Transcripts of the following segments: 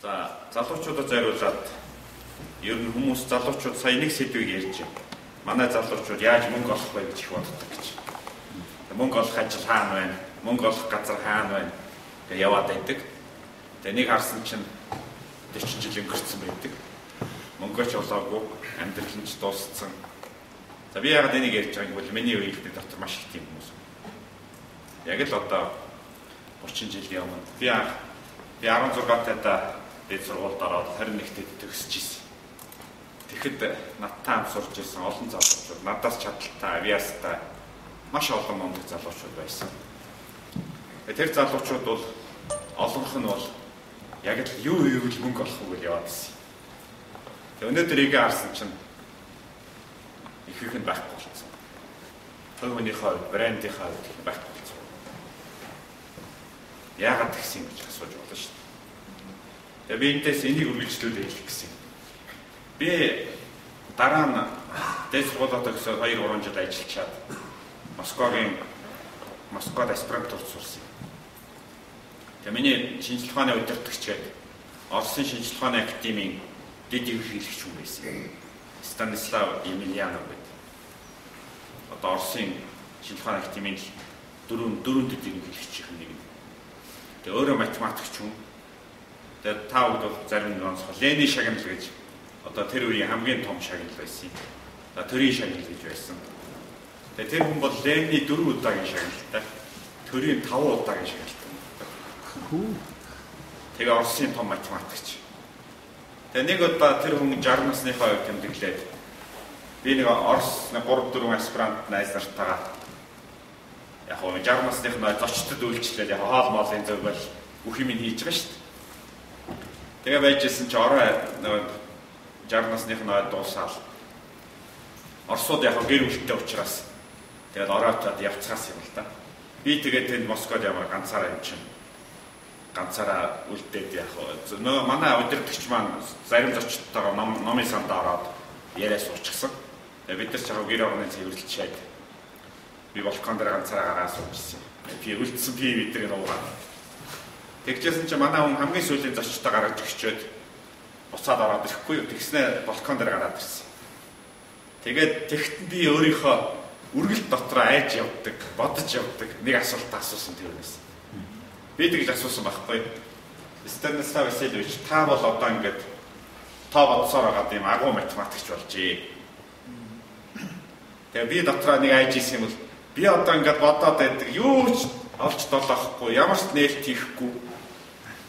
За залуучуудад зориулаад ер нь хүмүүс залуучууд сая нэг сэдвийг ярьж байна. Манай залуучууд яаж мөнгө олох вэ гэж их боддог гэж. Мөнгө олох ажил хаана байна? Мөнгө олох газар хаана байна? Гэж яваад байдаг. Тэгээ нэг харсан чинь 40 жил өнгөрцөн байдаг. Мөнгөч олоогүй, амьдрал нь ч дууссан. За би яагаад энийг ярьж байгааг бол миний үеийнхний дотор маш их тийм хүмүүс. Яг л одоо 30 жилийн өмнө би 16 тайдаа дэд сургуульд ороод 21-т төгсөж ирсэн. Тэгэхэд надтай хамт сурч ирсэн олон залуучууд, надаас чадaltaй, авиастай маш олон мундаг залуучууд байсан. Тэр залуучууд бол олонх нь бол яг л юу ивэл мөнгө олох уу гэж яваад ирсэн. Тэгээ өнөөдөр эгээ харсан чинь их нь байхгүй болсон. Төвөнийхөө брендийнхаа байхгүй болсон. Яагаад тэгсэн гэж асууж болно шүү дээ. Тэгээ би энэс энийг үргэлжлүүлээ хэлэх гэсэн. Би дараа нь дэд сургуулиуд төгсөөд 2-3 жил ажиллачаад Москвад аспирантурт сурсан. Тэгээ миний шинжилгээ ухааны удирдагч гэдэг Оросын шинжилгээ ухааны академийн дэд ерөнхийлөгч хүн байсан. Станислав Емельянов гэдэг. Одоо Оросын шинжилгээ ухааны академийн дөрөв дэд ерөнхийлөгчийн нэг. Тэгээ өөрөө математикч хүн. Тэгээ та бүгд бол зарим нэг онцгой Ленин шагнал гэж одоо тэр үеийн хамгийн том шагнал байсан. За төрийн шагнал гэж байсан. Тэгээ тэр хүн бол Ленины 4 удаагийн шагналтай, төрийн 5 удаагийн шагналтай. Тэгээ Оросын том математикч. Тэгээ нэг удаа тэр хүн 60 насныхаа үед тэмдэглээд би нэг Орос 3-4 аспирант найз нартайгаа яг хоо 60 насных нь зочдод үйлчлээд яг хоол моолын зөв бол бүх юм хийж байгаа шүү дээ. Тэгээ байжсэн чи ороо 60 насных нь дуусаад Оросууд яг гэр бүлтэй учраас тэгээд ороочоод явцгаас юм л да. Би тэгээд тэнд Москвад ямар ганцаараа юм чинь ганцаараа үлдээд яг нөө манай удирдагч маань зарим зочдтойгоо номын санд ороод яриа суучихсан. Тэгээд бид нар ч яг гэр орны цэвэрлэлчээд би балкон дээр ганцаараа гараа суужсэн. Би үлдсэн би бидний нуугаад. Тэгжсэн чи манай хүн хамгийн сүүлийн зочдтой гараад өгчөөд буцаад ороод ирэхгүй юу? Тэгснэ балкон дээр гараад ирсэн. Тэгээд тэгт би өөрийнхөө үргэлт дотроо айж явдаг, бодож явдаг нэг асуулт асуусан тэрнээс. Би тэгж асуусан байхгүй. Станислав Васильевич та бол одоо ингээд та бодсоор байгаа юм агуу математикч болжээ. Тэгээ би дотроо нэг айж исэн юм бол би одоо ингээд бодоод байдаг юу ч олж долоохгүй, ямар ч нээлт хийхгүй.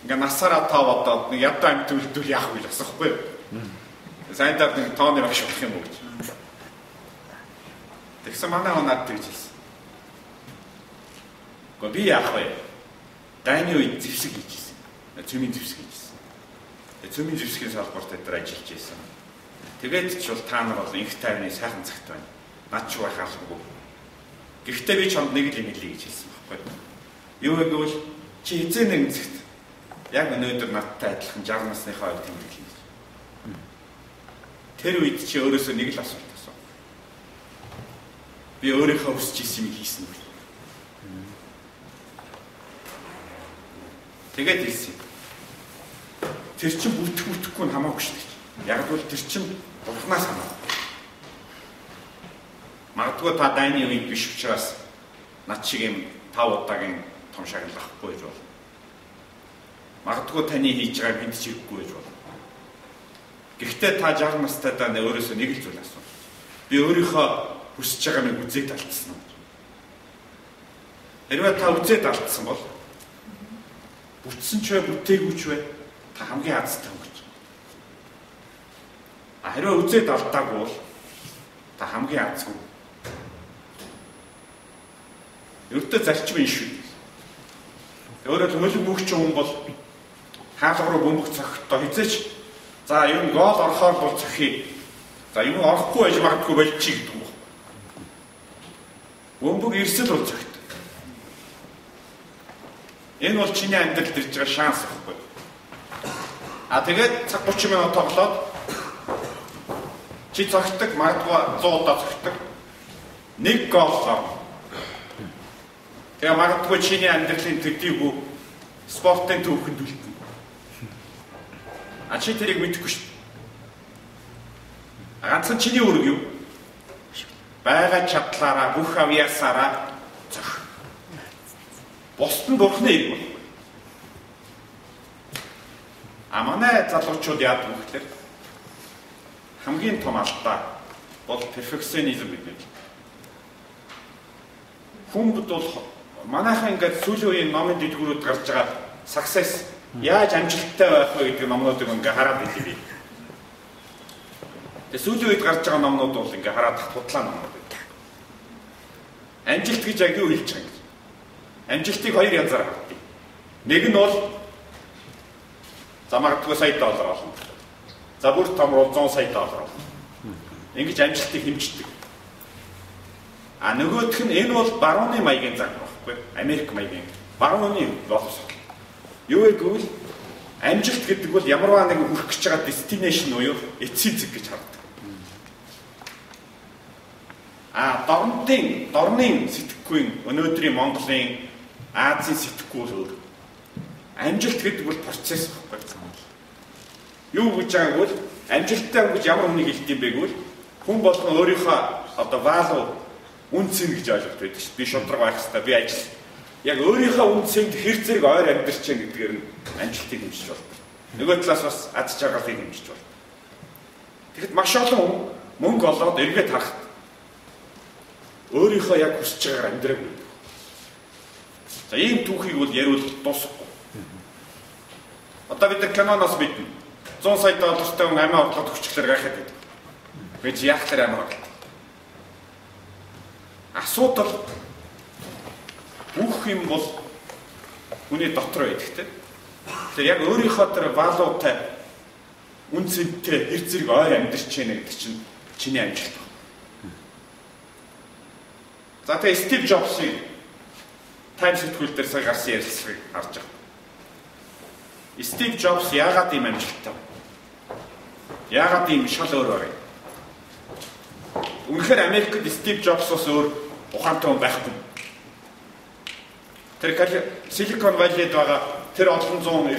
Ингээ насаараа тав одоо нэг ядуу амьд үлдүүл яах вэ гэж асуухгүй. Сайндаа нэг тооны багш болох юм уу гэж. Тэгсэн манай хонаад тэгж хэлсэн. Гэхдээ би яах вэ? Дайны үед зэвсэг хийжсэн. Цөмийн зэвсэг хийжсэн. Цөмийн зэвсгийн салбарт дээр ажиллаж байсан. Тэгээд ч бол та нар бол инх тайвны сайхан цагт байна. Над ч байх албагүй. Гэхдээ би чамд нэг л юм хэлье гэж хэлсэн байхгүй. Юу гэвэл чи эзэн нэг цагт яг өнөөдөр надтай адилхан 60 насныхаа үед тэмдэглэв. Тэр үед чи өөрөөсөө нэг л асуулт асуу. Би өөрийнхөө хүсэж исэн юм хийсэн үү? Тэгээд хэлсэн. Тэр чин бүтгэхгүй нь хамаагүй шүү дээ. Яг бол тэр чин бурхнаас хамаагүй. Магадгүй та дайны үед биш учраас над шиг юм 5 удаагийн том шагнал авахгүй гэж бол. Магадгүй таны хийж байгааг бид ч хэрэггүй гэж бол. Гэхдээ та 60 настай даа өөрөөсөө нэг л зүйл асуу. Би өөрийнхөө хүсэж байгаа нэг үзээд алдсан уу? Хэрвээ та үзээд алдсан бол бүтсэн ч вэ, бүтээгүй ч вэ та хамгийн азтай хүн гэж. Хэрвээ үзээд алдаагүй бол та хамгийн азгүй. Өөртөө зарчим юм шүү. Өөрөөр хөлөг мөгч хүн бол хаалга руу бөмбөг цогтой хизээч за юм гол орохоор бол цохий. За юм орохгүй байж магадгүй болчих гэдэг юм. Бөмбөг ирсэл бол цогт. Энэ бол чиний амьдралд ирж байгаа шанс байхгүй. Тэгээд цаг 30 минут тоглоод чи цогтдаг магадгүй 100 удаа цогтдаг. Нэг гол. Тэгээ магадгүй чиний амьдралын төдийгүй спортын түүхэнд үлдэнэ. А чи тэрийг мэдэхгүй шүү. Ганцхан чиний үүрэг юу? Байгаа чадлаараа бүх авьяасаараа зөх. Бусд нь бурхны ирэг бол. А манай залуучууд яадаг вэ гэхээр хамгийн том алдаа бол перфекционизм гэдэг. Хүмүүд бол манайхан ингээд сүүлийн үеийн номын дэлгүүрүүд гарч байгаа success яаж амжилттай байх вэ гэдэг номнуудыг ингээд хараад идэв. Тэгээ сүүлийн үед гарч байгаа номнууд бол ингээд хараад хутлаа номнууд байдаг. Амжилт гэж яг юу хэлж байгаа юм? Амжилтыг хоёр янзаар харддаг. Нэг нь бол за магадгүй сая доллар олно. За бүр том бол 100 сая доллар олно. Ингэж амжилтыг хэмждэг. А нөгөөх нь энэ бол барууны маягийн зам байхгүй. Америк маягийн барууны логос. Юу гэвэл амжилт гэдэг бол ямарваа нэг хүрэх гэж байгаа destination уу юу? Эцсийн зэг гэж хардаг. А дорны сэтгэхгүй өнөөдрийн Монголын Азийн сэтгэхгүй бол өөр. Амжилт гэдэг бол процесс байхгүй. Юу гэж байгаа бол амжилттай гэж ямар хүнийг хэлдэг юм бэ гэвэл хүн болгон өөрийнхөө одоо value үнцэн гэж ойлгож байдаг шүү дээ. Би шудраг байх хэрэгтэй, би ажил. Яг өөрийнхөө үнцэнд хэр зэрэг ойр амьдарч байгаа гэдгээр нь амжилтыг хэмжиж байна. Нөгөө талаас бас аз жаргалыг хэмжиж байна. Тэгэхэд маш олон мөнгө олоод эргээд харахад өөрийнхөө яг хүсэж байгаагаар амьдраагүй. За ийм түүхийг бол яриул дуусахгүй. Одоо бид нар киноноос мэднэ. 100 сая доллартай хүн амиа орлоод өчглөр гайхаад байдаг. Бид яах вэ амиа орлоо? Асуудал бүх юм бол хүний дотор байдаг те. Тэгэхээр яг өөрийнхөө тэр валуутай үнцэнтэй хэр зэрэг ойр амьдарч байна гэдэг чинь чиний амжилт байна. За тэгээ Стив Джобсын Times сэтгүүл дээр сая гарсан ярилцлагыг харж байгаа. Стив Джобс яагаад ийм амжилттай вэ? Яагаад ийм шал өөр вэ? Үнэхээр Америкт Стив Джобсоос өөр ухаантай хүн байхгүй. Тэр Silicon Valley-д байгаа тэр олон зуун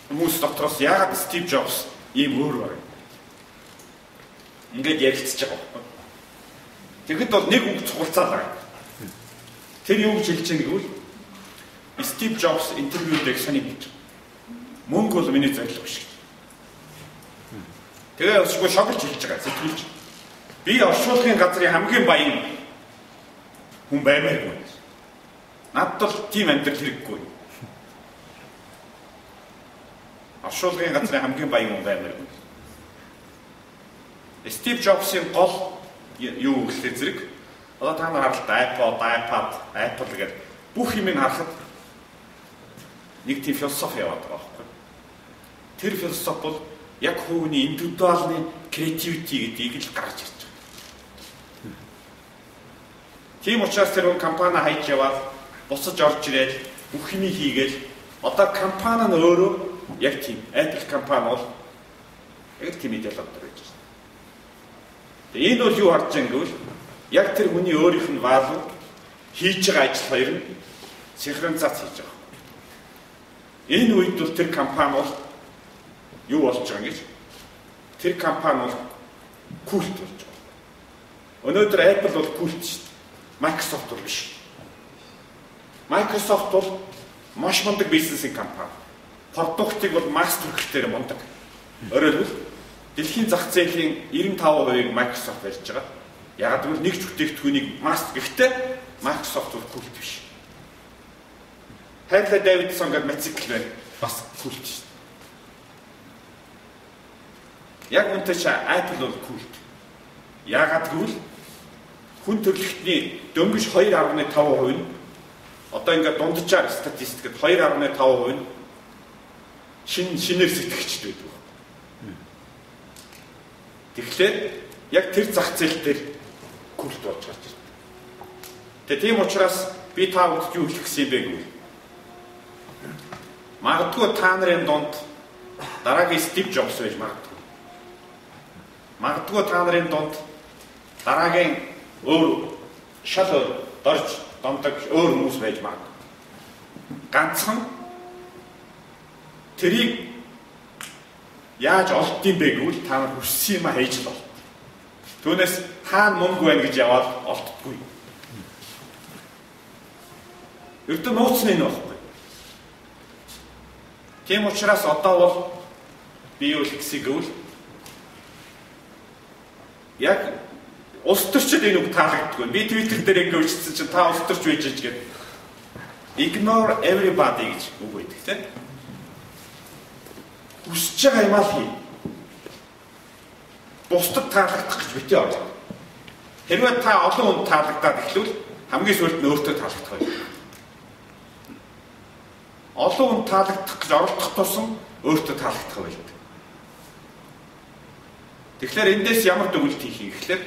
хүмүүс дотроос яагаад Стив Джобс ийм өөр вэ? Ингээд ярилцж байгаа. Тэгэхэд бол нэг үг цугулцаад байгаа. Тэр юу гэж хэлж байгаа гэвэл Стив Джобс интервьюдээ саний гэж. Мөнгө бол миний зорилго биш гэж. Тэгээ өсгөө шоглож хэлж байгаа сэтгүүлч. Би оршуулгын газрын хамгийн баян хүн баймааргүй. Надад бол тийм амьдрал хэрэггүй. Оршуулгын газрын хамгийн баян хүн баймааргүй. Стив Джобсын гол юу гэхэлээ зэрэг одоо та нар харалтаа iPod, Apple гэдэг бүх юмыг харахад нэг тийм философи яваад байгаа байхгүй. Тэр философи бол яг хувийн индивидуалны creativity гэдгийг л гаргаж ирж байгаа. Тийм учраас тэр компани хайж яваад босож орж ирээд бүх юмыг хийгээл одоо компани нь өөрөө яг тийм Apple компани бол яг тийм идеал одоо байж байна. Тэгээ энэ бол юу харж байгаа юм гэвэл яг тэр хүний өөрийнх нь value хийж байгаа ажил хоёр нь синхронизац хийж байгаа. Энэ үед бол тэр компани бол юу болж байгаа гэж тэр компани бол культ болж байгаа. Өнөөдөр Apple бол культ шүү дээ. Microsoft бол биш. Microsoft бол маш мундаг бизнесийн компани. Продуктыг бол масс төрхтөр мундаг. Өөрөөр хэлбэл дэлхийн зах зээлийн 95%-ийг Microsoft барьж байгаа. Яг гэвэл нэг бүтээгдэхүүнийг масс гэхдээ Microsoft бол культ биш. Harley Davidson гэдэг мотоцикл байна. Бас культ шүү дээ. Яг үнтэй чи Apple бол культ. Яагаад гэвэл хүн төрөлхтний дөнгөж 2.5% нь одоо ингээд дунджаар статистикэд 2.5% нь шинээр сэтгэгчд байдаг. Тэгэхээр яг тэр зах зээл дээр культ болж гарч ирдэг. Тэгээ тийм учраас би та бүхэнд юу хэлэх гэсэн юм бэ гэвэл магадгүй та нарын донд дараагийн Стив Джобс байж магадгүй. Магадгүй та нарын донд дараагийн өөр шал дорж домдог өөр хүмүүс байж магадгүй. Ганцхан тэрийг яаж олддtiin бэ гэвэл та нар хүссэн юм хийж л олд. Түүнээс хаана мөнгө байна гэж яваад олддоггүй. Ердөө нууцны нь байхгүй. Тийм учраас одоо бол би юу хэлсэй гэвэл яг улс төрчид энэ үг таалагддаггүй. Би Twitter дээр ингэ үчсэн чинь та улс төрч байж гэдэг. Ignore everybody гэж үг байдаг тийм. Хүсэж байгаа юм аа хий. Бусдад таалагдах гэж битээ орж. Хэрвээ та олон хүнд таалагдаад эхлүүл хамгийн сүүлд нь өөртөө таалагдах байх. Олон хүнд таалагдах гэж оролдох тусам өөртөө таалагдах байх. Тэгэхээр эндээс ямар дүгнэлт хийх юм гэхлээр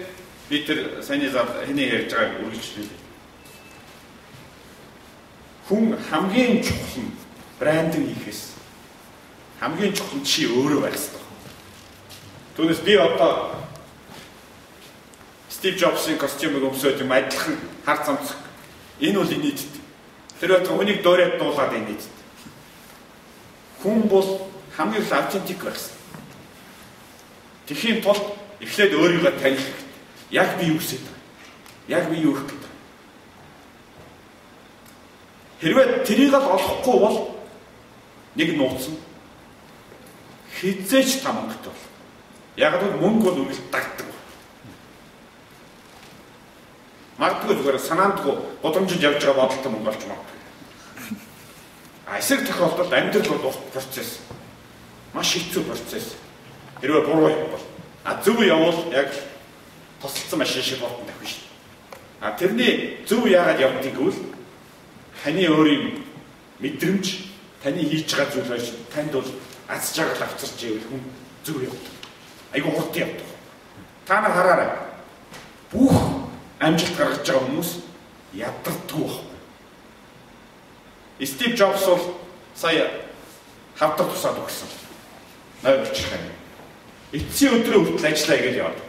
би тэр саяны хэний ярьж байгааг үргэлжлүүлээ. Хүн хамгийн чухал нь брендинг хийхээс хамгийн чухал нь чи өөрөө байх хэрэгтэй. Түүнээс би одоо Стив Джобсын костюмыг өмсөөд юм адилхан хар цамцаг. Энэ бол нийтд. Тэр бат хүнийг доорээд дуулаад энэ нийтд. Хүн бол хамгийн их автентик байх хэрэгтэй. Тэхийн тулд эхлээд өөрийгөө таних хэрэгтэй. Яг би юу хүсэж байгаа. Яг би юу хийх гэдэг. Хэрвээ тэрийг л олохгүй бол нэг нууцсан хизээч та мөнгөтэй бол. Яг л мөнгө бол үргэлж дагдаг. Магадгүй зүгээр санаандгүй годомжинд явж байгаа бодолтой мөнгө олж магадгүй. Эсрэг тохиолдолд амьдрал бол урт процесс. Маш хэцүү процесс. Хэрвээ буруу юм бол зөв явбал яг тусалсан машин шиг болтон тавих шүү дээ. Тэрний зөв яагаад явдгийг гэвэл таны өөрийн мэдрэмж, таны хийж байгаа зүйл байж танд бол аз жаргал авчирч ивэл хүн зөв явдаг. Айгу хурд явдаг. Та нар хараарай. Бүх амжилт гаргаж байгаа хүмүүс ядардгүй байхгүй. Стив Джобс бол сая хавдар тусаад өгсөн. Найрч хань. Эцсийн өдрөө хүртэл ажиллаа гэж яваад.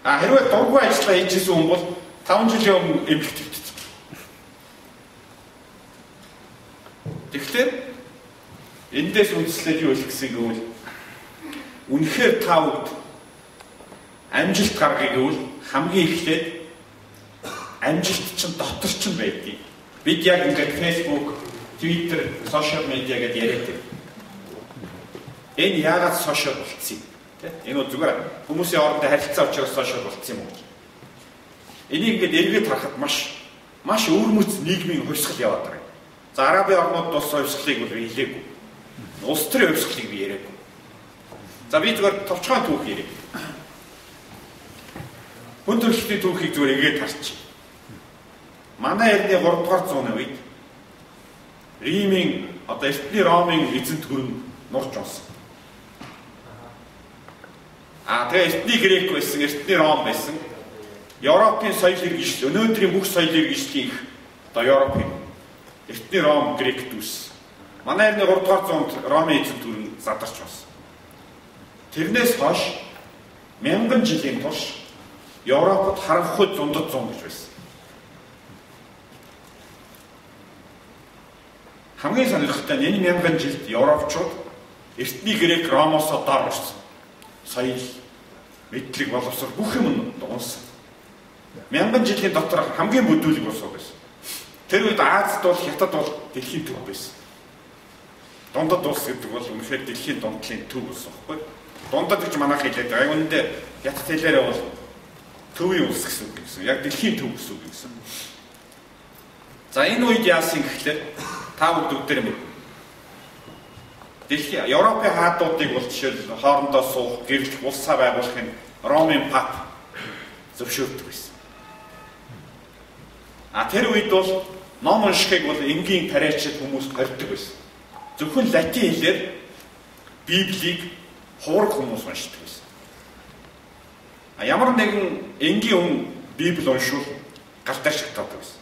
Хэрвээ дургүй ажиллаа хийжсэн хүн бол 5 жилийн өмнө эмгэгт хэвчсэн. Тэгэхээр эндээс үндэслээд юу хэлэх гэсэн гэвэл үнэхээр та бүгд амжилт гаргахыг гэвэл хамгийн эхлээд амжилт чинь дотор чинь байдгийг. Бид яг ингээд Facebook, Twitter, social media гэдээ яриад байна. Энэ яагаад сошиал болцсон юм? Энэ бол зүгээр хүмүүсийн хоорондоо харилцаа учраас сошиал болцсон юм уу? Энийг ингээд эргээд харахад маш өвөрмөц нийгмийн хувьсгал яваад байгаа. За Арабын орнууд тус хувьсгалыг бол хэлээгүй. Улс төрийн хувьсгалыг би яриагүй. За би зүгээр товчхон түүх ярив. Хүн төрөлхтний түүхийг зүгээр эргээд харчих. Манай эртний 3 дугаар зууны үед Римийн одоо эртний Ромын эзэнт гүрэн нурж унсан. Тэгээ эртний Грек байсан, эртний Ром байсан. Европын соёл иргэншил, өнөөдрийн бүх соёл иргэншлийн одоо Европын эртний Ром, Грек дүүс. Манай эртний 3 дугаар зуунд Ромын эзэнт гүрэн задарч унсан. Тэрнээс хойш 1000 жилийн турш Европод харанхуй зундад зун гэж байсан. Хамгийн сонирхолтой нь энэ 1000 жилд Европчууд эртний Грек, Ромоос доор орсон. Соёл, мэдлэг, боловсрол бүх юм унсан. 1000 жилийн дотор хамгийн бүдүүлэг ус байсан. Тэр үед Азад бол Хятад бол дэлхийн төв байсан. Дундад улс гэдэг бол үнэхээр дэлхийн дундлын төв ус байхгүй. Дундад гэж манайх хэлээд байгаа. Үүндээ Хятад хэлээрээ бол төвийн улс гэсэн үг гэсэн. Яг дэлхийн төв гэсэн үг гэсэн. За энэ үед яасан гэхлээр та бүдүүд юм. Дэлхийн Европын хаадуудыг бол жишээл хоорондоо суух, гэрэлт улсаа байгуулахын Ромын пап зөвшөөрдөг байсан. Тэр үед бол ном уншихыг бол энгийн тариачид хүмүүс хордог байсан. Зөвхөн латин хэлээр Библийг хуург хүмүүс уншдаг байсан. Ямар нэгэн энгийн хүн Библи уншвал гартаа шигтаадаг байсан.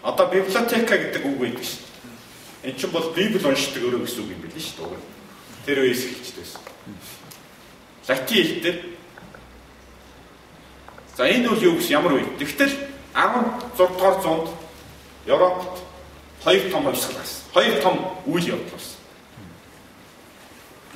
Одоо библиотека гэдэг үг байдаг шүү дээ. Энд чинь бол Библи уншдаг өөрөө гэсэн үг юм байл шүү дээ. Тэр үеэс эхэлж байсан. Латин хэлээр. За энэ үл юу гэсэн ямар үе? Тэгтэл 16 дугаар зуунд Европт хоёр том хувьсгал гарсан. Хоёр том үйл явдал болсон.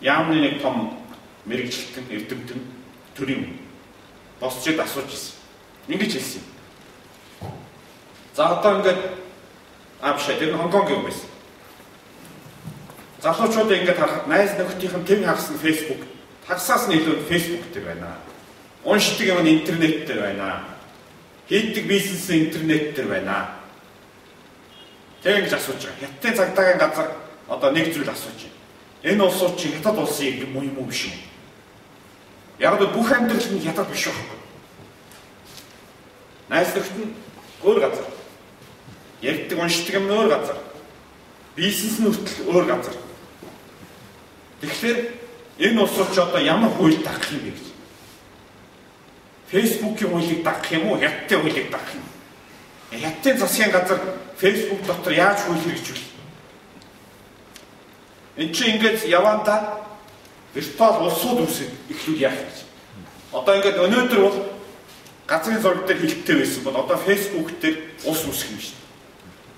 яамны нэг том мэрэгчлэн эрдэмтэн төрийн босчод асууж ирсэн. Ингэж хэлсэн. За одоо ингээд авшаа тэр нь Хонконг юм байсан. Залуучууд ингээд харахад найз нөхдийнх нь тэм хагсан Facebook, тагсаас нь илүү Facebook дээр байна. Уншдаг юм нь интернет дээр байна. Хийдэг бизнес интернет дээр байна. Тэгж асууж байгаа. Хятадын цагдаагийн газар одоо нэг зүйл асууж байна. Энэ улсууд чи хятад улсын юм уу биш үү? Яг л бүх амьдрал нь хятад биш байхгүй. Найз нөхд нь өөр газар. Ярьдаг уншдаг юм өөр газар. Бизнес нь хүртэл өөр газар. Тэгэхээр энэ улсууд ч одоо ямар хууль дагах юм бэ гэж. Facebook-ийн хуулийг дагах юм уу? Хятадын хуулийг дагах юм. Хятадын засгийн газар Facebook дотор яаж хууль хэрэгжүүл? Энд чинь ингээд явандаа виртуал улсууд үүсэж эхлүүл яах гэж. Одоо ингээд өнөөдөр бол газрын зураг дээр хилттэй байсан бол одоо Facebook дээр улс үүсэх юм шүү дээ.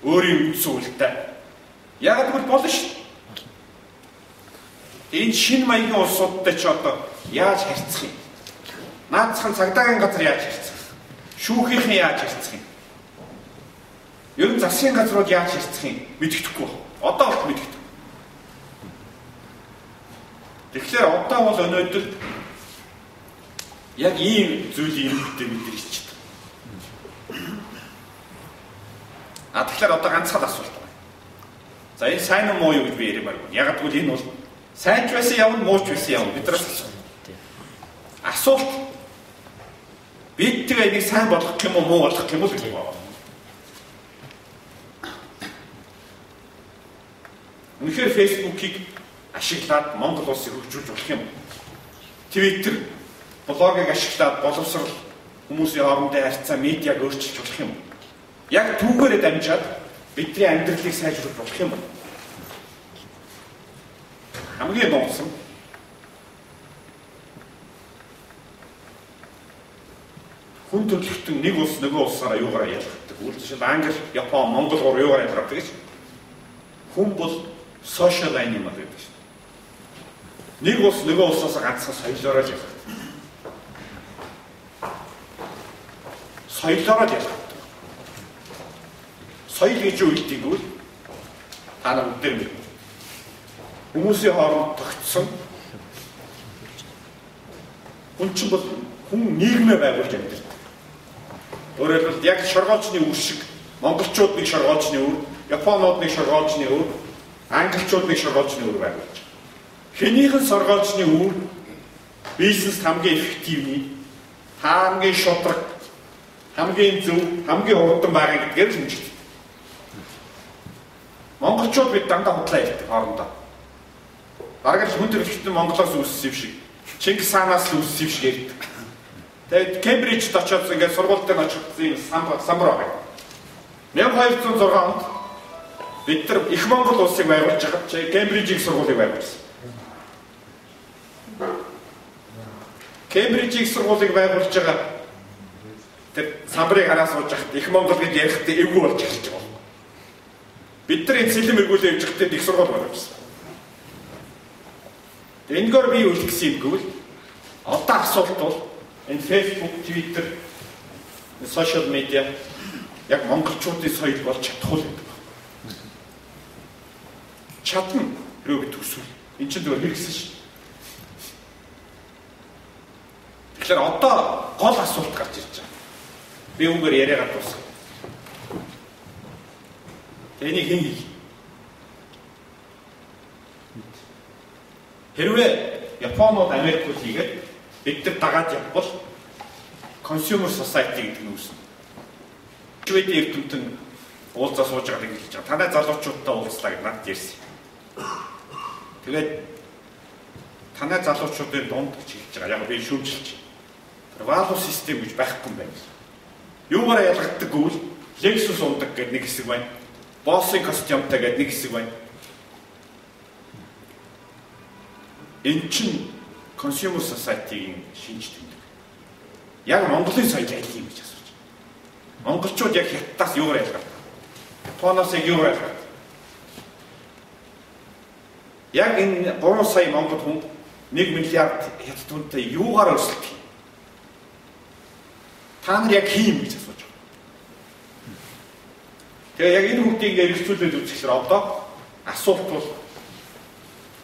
Өөрийн үндсэн хуультай. Яг л болно шүү дээ. Энэ шинэ маягийн улсуудтай ч одоо яаж харьцах юм? Наацхан цагдаагийн газар яаж харьцах юм? Шүүхийнхэн яаж харьцах юм? Ер нь засгийн газрууд яаж харьцах юм? Мэддэхгүй. Одоо бол мэддэг. Тэгэхээр одоо бол өнөөдөр яг ийм зүйлийн юмтэй мэдэрч байна. Тэгэхээр одоо ганцхан асуулт байна. За энэ сайн уу муу юу гэж би ярих байггүй. Яг гэвэл энэ бол сайн ч байсан явна, муу ч байсан явна. Бидраас асуулт бид тэгээ энийг сайн болгох юм уу, муу болгох юм уу гэж байна. Үнэхээр Facebook-ийг ашиглаад Монгол улсыг хөгжүүлж болох юм. Twitter, блогийг ашиглаад боловсрал хүмүүсийн хоорондын харьцаа, медиаг өөрчилж болох юм. Яг түүгээрээ дамжаад бидний амьдралыг сайжруулах болох юм. Хамгийн нуугсан хүн төрөлхтөн нэг улс нөгөө улсаараа юугаараа ялгдаг. Үйлдэл Англи, Япон, Монгол гоор юугаараа ялгдаг гэж. Хүн бол social animal гэдэг шүү. Нэг улс нөгөө улсаас ганцхан соёлоороо л ялгдаг. Соёлоороо л ялгдаг. Соёл гэж юу гэдэг вэ? Та нар бүгд мэднэ. Хүмүүсийн хооронд тогтсон хүн чинь бол хүн нийгмээ байгуулж амьдардаг. Өөрөөр хэлбэл яг шоргоолжны үр шиг монголчууд нэг шоргоолжны үр, японууд нэг шоргоолжны үр, англичууд нэг шоргоолжны үр байгуулж байгаа. Хэнийхэн шоргоолжны үр бизнес хамгийн эффективний, хамгийн шудраг, хамгийн зөв, хамгийн хурдан байгаа гэдгээр л хэмжигддэг. Монголчууд бид дандаа худлаа ярьдаг хоорондоо. Бараг л хүн төрөлхтөн Монголоос үүссэн юм шиг, Чингис хаанаас л үүссэн юм шиг ярьдаг. Тэгээд Кембрижд очиод ингээд сургууль дээр очиод самбар байгаа. 1206 онд бид нар их Монгол улсыг байгуулж байгаа. Кембрижийн сургуулийг байгуулсан. Кембрижийн сургуулийг байгуулж байгаа тэр самбарыг хараа сууж хахад их Монгол гэж ярихдаа эвгүй болж эхэлж байгаа. Бид нар энэ сэлэм эргүүлээ явж байхдаа их сургууль байгуулсан. Эндгээр би юу хэлсэн юм гэвэл одоо асуулт бол энэ Facebook, Twitter, social media яг монголчуудын соёл болж чадах уу гэдэг. Чадна рүү бид төсвөл. Энд чинь зөвхөн хэрэгсэн шүү. Тэгэхээр одоо гол асуулт гарч ирж байгаа. Би үүгээр яриагаа дуусгав. Энийг хэн хий? Хэрвээ Японууд Америкууд хийгээд бид нар дагаад явбал consumer society гэдэг нь үүснэ. Шведийн эрдэмтэн уулзаа сууж байгаа гэж хэлж байгаа. Танай залуучуудтай уулзлаа гэж надад ярьсан. Тэгээд танай залуучуудын дунд гэж хэлж байгаа. Яг би шүүмжилж. Value system гэж байхгүй юм байна. Юугаараа ялгагддаг гэвэл Lexus ундаг гэдэг нэг хэсэг байна. Boss-ийн костюмтай гэдэг нэг хэсэг байна. Энэ чинь consumer society-ийн шинж тэмдэг. Яг Монголын соёл аль юм гэж асууж байна. Монголчууд яг хятадаас юугаар ялгардаг? Японоос яг юугаар ялгардаг? Яг энэ 3 сая монгол хүн 1 миллиард хятад хүнтэй юугаар өрсөлдөх юм? Та нар яг хийм гэж асууж байгаа. Тэгээ яг энэ бүгдийг ингээд эргцүүлээд үзэхээр одоо асуулт бол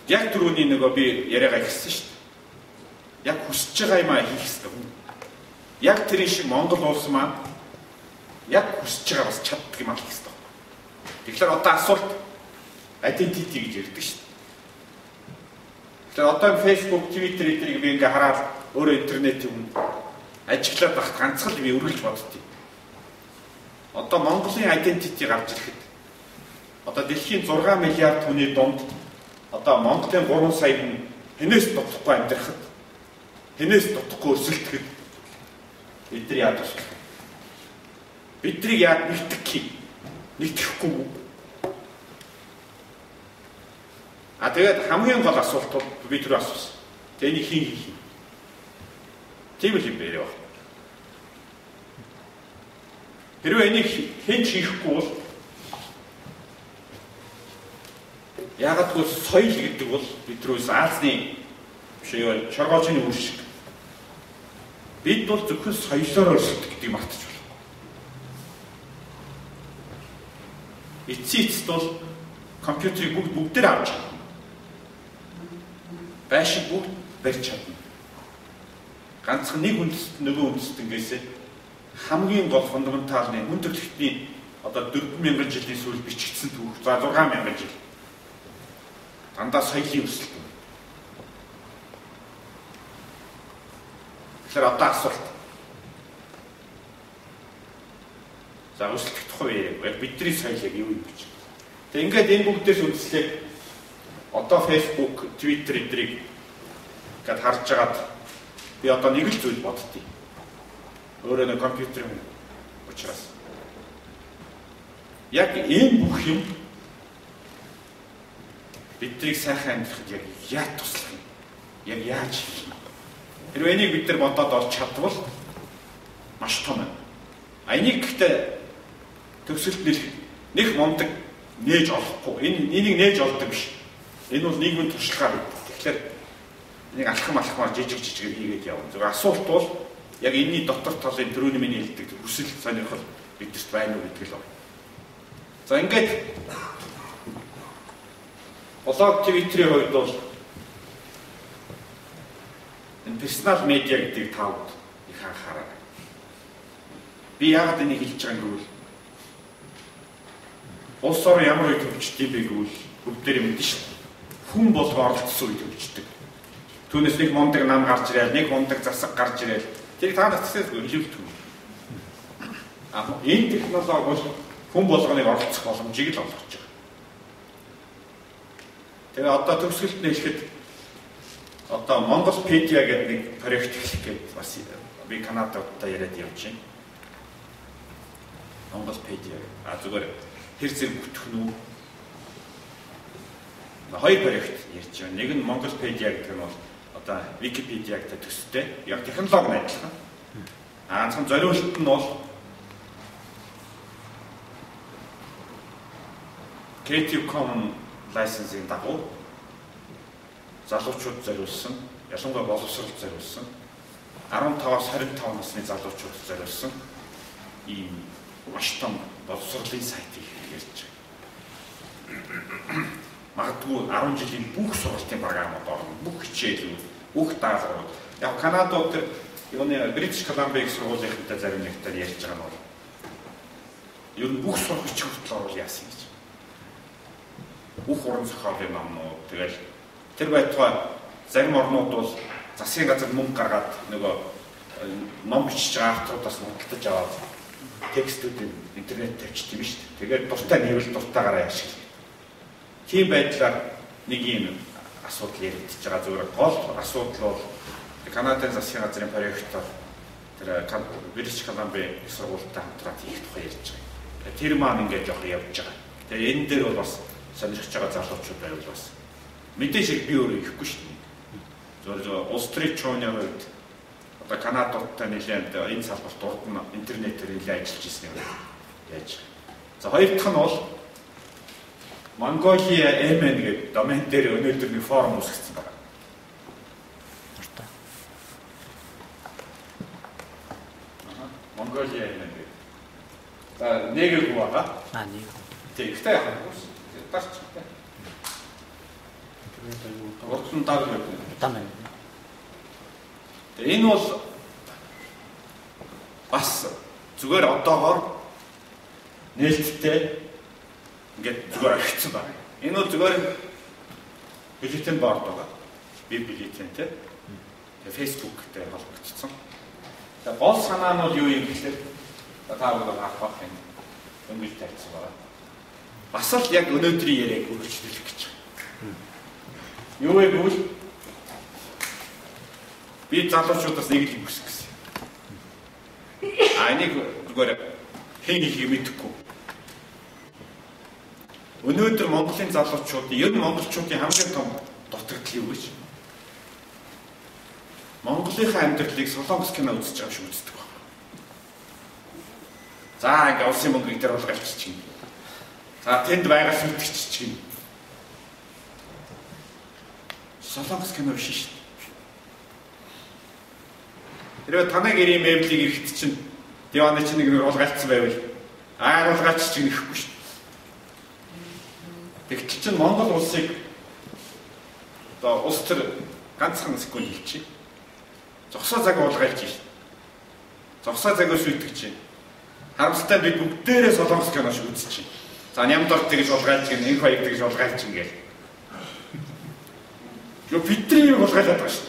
яг түрүүний нөгөө би яриагаа хэлсэн шүү дээ. Яг хүсэж байгаа юм а хийх хэрэгтэй. Яг тэр шиг Монгол улс маань яг хүсэж байгаа бас чаддаг юм а хийх хэрэгтэй. Тэгэхээр одоо асуулт identity гэж ярьдаг шүү дээ. Тэгэхээр одоо Facebook, Twitter эднийг би ингээ хараад өөрөө интернетийн ажиглаад багт ганцхан би өргөлж боддتي. Одоо Монголын identity гарч ирэхэд одоо дэлхийн 6 миллиард хүний дунд одоо Монголын 3 сая хүн хэнээс дутхгүй амьдрахад хэнээс дутхгүй өсөлтөд бид нар яадаг вэ? Биднийг яг нэгтгэх юм. Нэгтгэхгүй. Тэгээд хамгийн гол асуулт бол би түр асуусан. Тэний хин хийх юм. Тийм л юм бэ яа. Хэрвээ энийг хэн ч хийхгүй бол яагаад гэвэл соёл гэдэг бол бидрүүс Азийн бишээ шоргоочны үр шиг. Бид бол зөвхөн соёлоор өрсөлдөх гэдгийг мартаж байна. Эцсийд бол компьютерийг бүгдээр авч чадна. Байшин бүгд барьж чадна. Ганцхан нэг үндэст нөгөө үндэстэнгээсээ хамгийн гол фундаменталны хүн төрөлхтний одоо 4000 жилийн сүүл бичигдсэн түүх за 6000 жил. Дандаа соёлын өсөлт. Тэгэхээр одоо асуулт. За өсөлтөх тухай яг бидний соёл яг юу юм бэ? Тэгээ ингээд энэ бүгдээс үндэслээд одоо Facebook, Twitter эдрийг гээд харж агаад би одоо нэг л зүйл боддتي. Өөрөө нэг компьютерын учраас. Яг энэ бүх юм биднийг сайхан амьдрахад яг яаж туслах юм? Яг яаж хийх юм? Хэрвээ энийг бид нар бодоод олж чадвал маш том юм. Энийг гэхдээ төгсөлт нэг момдог нээж олохгүй. Энийг нээж олдог биш. Энэ бол нийгмийн туршлагаар байдаг. Тэгэхээр нэг алхамаар жижиг хийгээд явна. Зөв асуулт бол яг энэний дотор талын төрөний миний хэлдэг хүсэл сонирхол бидэрт байна уу гэдэг л байна. За ингээд блог Twitter-ийн хувьд бол энэ персонал медиа гэдэг тавд их анхаарал. Би яагаад энийг хэлж байгаа юм гэвэл улс орон ямар үед хөгждөг бэ гэвэл бүгдээр мэднэ шүү дээ. Хүн болгоо оролцсон үед хөгждөг. Түүнээс нэг мондаг нам гарч ирэл, нэг мондаг засаг гарч ирэл. Тэр та насаас илүүл түн. Энэ технологи бол хүн болгоныг оролцох боломжийг л олгож байгаа. Тэгээ одоо төгсгөлд нэлэхэд одоо Монголpedia гэдэг нэг проект эхлэх гээд бас би Канададтай яриад явж байна. Монголpedia зүгээр хэр зэрэг бүтгэх нь хоёр проект ярьж байна. Нэг нь Mongopedia гэдэг нь бол одоо Wikipedia-тай төстэй. Яг технологи нь адилхан. Ганцхан зориулт нь бол Creative Commons license-ийн дагуу залуучууд зориулсан, ялангуяа боловсролд зориулсан 15-аас 25 насны залуучууд зориулсан ийм маш том боловсролын сайтыг ярьж байна. Магадгүй 10 жилийн бүх сургалтын програмууд орно. Бүх хичээлүүд, бүх даалгаврууд. Яг Канадад тэр юуны British Columbia сургуулийнхантай зарим нэгтээр ярьж байгаа нь бол ер нь бүх сургууч хүртэл орвол яасан гэж. Бүх уран зохиолын номнууд тэгэл тэр байтугай зарим орнууд бол засгийн газар мөнгө гаргаад нөгөө ном бичиж байгаа авторудаас худалдаж аваад текстүүдийг интернет тавьчих юм шүү дээ. Тэгээд дуртай нэвэл дуртайгаараа ашиглах. Тийм байдлаар нэг юм асуудал яригдчихэж байгаа. Зүгээр гол асуудал бол Канадын засгийн газрын проектоор тэр British Columbia сургуультай хамтраад хийх тухай ярьж байгаа. Тэр маань ингээд жоох явж байгаа. Тэгээ энэ дээр бол бас сонирхож байгаа залуучууд байвал бас мэдээж би өөрөө ихгүй шүү дээ. Зөвхөн улс төрийн чууны хувьд одоо Канададтай нэлээд энэ салбарт урд нь интернетээр нэлээд ажиллаж ирсэн юм яаж. За хоёр дахь нь бол Mongolia MN гэдэг домен дээр өнөөдөр нэг форум үүсгэсэн байна. Mongolia MN гэдэг. За нэг үг байгаа. Нэг. Тэг ихтэй яах вэ? Тарч. Уртсан таг гэдэг. Тамаа. Энэ бол бас зүгээр одоогоор нээлттэй ингээд зүгээр агцсан байна. Энэ бол зүгээр бюллетен борд байгаа. Би бюллетентэй. Тэгээ фэйсбүүктэй холбогдсон. Тэгээ гол санаа нь бол юу юм гэхээр та бүхэн авах юм өнгөж тавьсан байна. Бас л яг өнөөдрийн яриаг өөрчлөлөх гэж байна. Юу вэ гэвэл би залуучуудаас нэг л юм хүсэх гэсэн. Энийг зүгээр хэн хийх мэдэхгүй. Өнөөдөр Монголын залуучууд, ер нь монголчуудын хамгийн том дутагдал юу гэж? Монголынхаа амьдралыг солонгос кино үзэж байгаа шүү үздэг байна. За ингээ улсын мөнгөийг дээр болгочих чинь. За тэнд байгаа сүйтгч чинь. Солонгос кино биш шүү дээ. Тэрээ танай гэрийн мэблийг ирэхэд чинь диваны чинь нэг улгайлцсан байвал улгайлч чинь нэхгүй шүү дээ. Тэгтэл чинь Монгол улсыг одоо улс төр ганцхан секунд хэлчих. Зогсоо цаг улгайлж шээ. Зогсоо цагаас үйтгэж чинь. Харамсалтай бид бүгдээрээ солонгос кино шиг үзэж чинь. За нямдор тэгж улгайлж гин энэ хоёрыг тэгж улгайлж ингээл. Юу бидний улгайлаад байгаа шүү.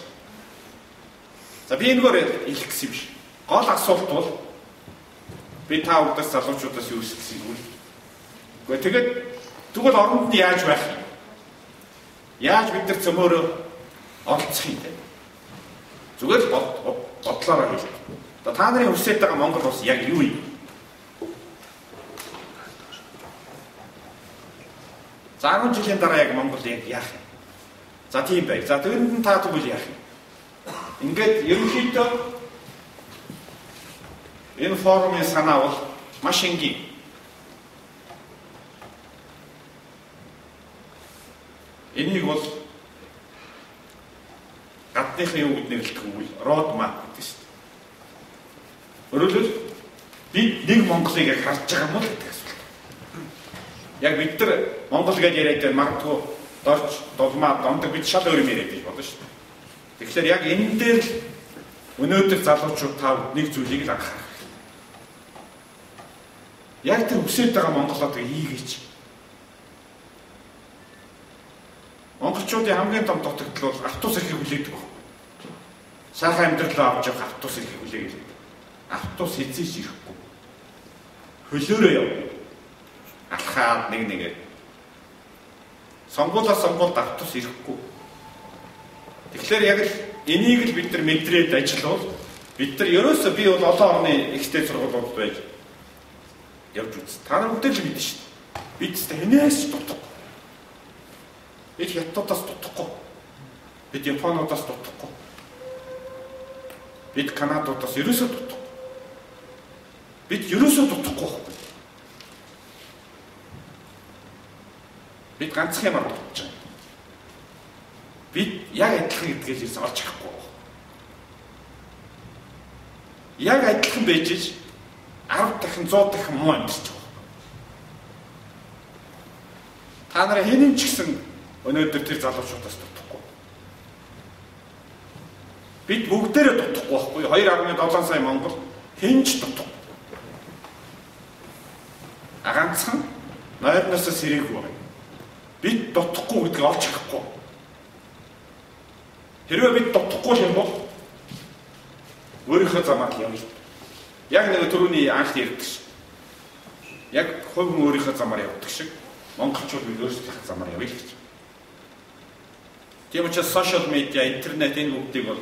За би энэгээр хэлэх гэсэн юм биш. Гол асуулт бол би та бүдээс залуучуудаас юу хэлсэн юм бэ? Тэгээд тэгвэл оронд нь яаж байх юм? Яаж бид нар цөмөөрөө оролцох юм бэ? Зүгээр бодлороо хэлээ. Та нарын хүсэж байгаа Монгол улс яг юу юм? За 10 жилийн дараа яг Монгол яг яах юм? За тийм бай. За тэгвэл та тэгвэл яах юм? Ингээд ерөнхийдөө энэ форумын санаа бол маш энгийн. Энийг бол гадныхын юу гэд нэрлэх вэ? Road map гэдэг шүү дээ. Өөрөлдөл бид нэг Монголыг яг харж байгаа юм уу гэдэг асуулт. Яг бид нар Монгол гэж яриад байгаа магадгүй дорч долмаа домдог бид шал өөр юм яриад байж болно шүү дээ. Тэгэхээр яг энэ дээр л өнөөдөр залуучууд тав нэг зүйлийг л анхаарах. Яг тэр өсөж байгаа Монголоод хийгээч. Монголчуудын хамгийн том дутагдал бол автобус ирэхийг хүлээдэг баг. Сайхан амьдралаа авч явах автобус ирэхийг хүлээгээл. Автобус хэзээ ч ирэхгүй. Хөлөөрөө яв. Алхаад нэгээр. Сонгуулиас сонгуульд автобус ирэхгүй. Тэгэхээр яг л энийг л бид нар мэдрээд ажиллавал бид нар ерөөсөө би бол олон орны ихтэй сургуулиуд байж явж үз. Та нар бүгд л мэднэ шүү дээ. Бид ч хэнээс дутдаг. Бид хятадаас дутахгүй. Бид японуудаас дутахгүй. Бид канадуудаас ерөөсөө дутахгүй. Бид ерөөсөө дутахгүй байхгүй. Бид ганцхан юмар дутж байгаа. Бид яг адилхан гэдгээс ирсэн олж харахгүй. Яг адилхан байж 10 дахин 100 дахин муу амьдч байгаа. Та нараа хинэн ч гэсэн өнөөдөр тэр залуучуудаас дутахгүй. Бид бүгдээрээ дутахгүй байхгүй. 2.7 сая Монгол хинч дутахгүй. Ганцхан нойрноос сэрээгүй байна. Бид дутахгүй гэдгийг олж харахгүй. Хэрвээ бид дутахгүй юм бол өөрийнхөө замаар явъя. Яг нэг түрүүний анх ярьдаг шиг. Яг хувь хүн өөрийнхөө замаар явдаг шиг монголчууд бид өөрсдийнхөө замаар явъя гэж. Тийм учраас сошиал медиа, интернет энэ бүгдийг бол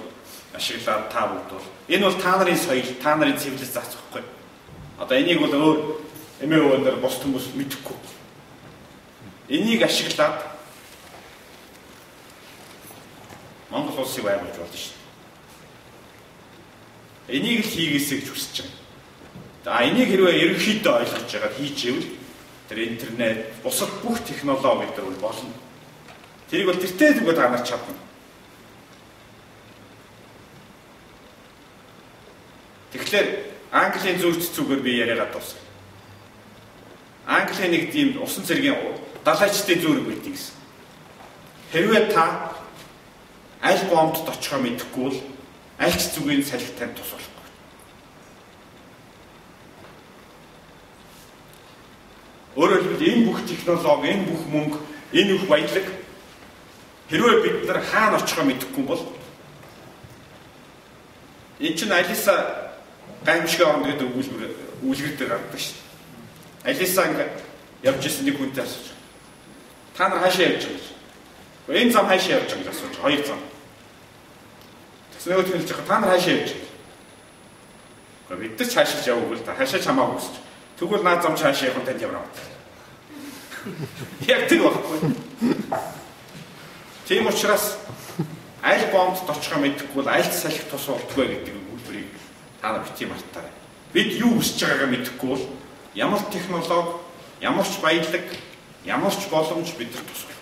ашиглаад та бүгд бол энэ бол та нарын соёл, та нарын цивилизац байхгүй. Одоо энийг бол өөр эмээгүүнээр бус хүмүүс мэдэхгүй. Энийг ашиглаад Монгол улсыг байгуулж болно шүү дээ. Энийг л хийгээсэй гэж хүсэж байгаа. За энийг хэрвээ ерөнхийдөө ойлгож байгаа хийж ивэл тэр интернет, бусад бүх технологи гэдэг бол болно. Тэрийг бол тэртээ зүгт анарч чадна. Тэгэхээр Английн зүйч зүгээр би яриагаад дуусгая. Английн нэг тийм усан цэргийн далайчдын зүрэг байдаг гэсэн. Хэрвээ та аль бомбд очихоо мэдэхгүй бол аль ч зүгийн салхи танд тусахгүй. Өөрөөр хэлбэл энэ бүх технологи, энэ бүх мөнгө, энэ бүх баялаг хэрвээ бид нар хаана очихоо мэдэхгүй бол энэ чинь Алиса гаймшиг орно гэдэг үлгэр дээр гардаг шүү дээ. Алиса ингээд явж исэн нэг хүнтэй асууж. Та нар хаашаа явж байгаа гэж. Энэ зам хаашаа явж байгаа гэж асууж. Хоёр зам. Тэс нөгөөд хэлж байгаа та нар хаашаа явж байгаа. Бид нар ч хаашаа явах үгүй л та хаашаа чамаагүй гэж. Тэгвэл наад зам хаашаа явах танд яваа. Яг тэр багхгүй. Тийм учраас аль бомбд очихоо мэдэхгүй бол аль салхи тус болтгоо гэдэг үлбэрийг та нар бити мартаарай. Бид юу хүсэж байгаагаа мэдэхгүй бол ямар технологи, ямар ч баялаг, ямар ч боломж бидэнд тусах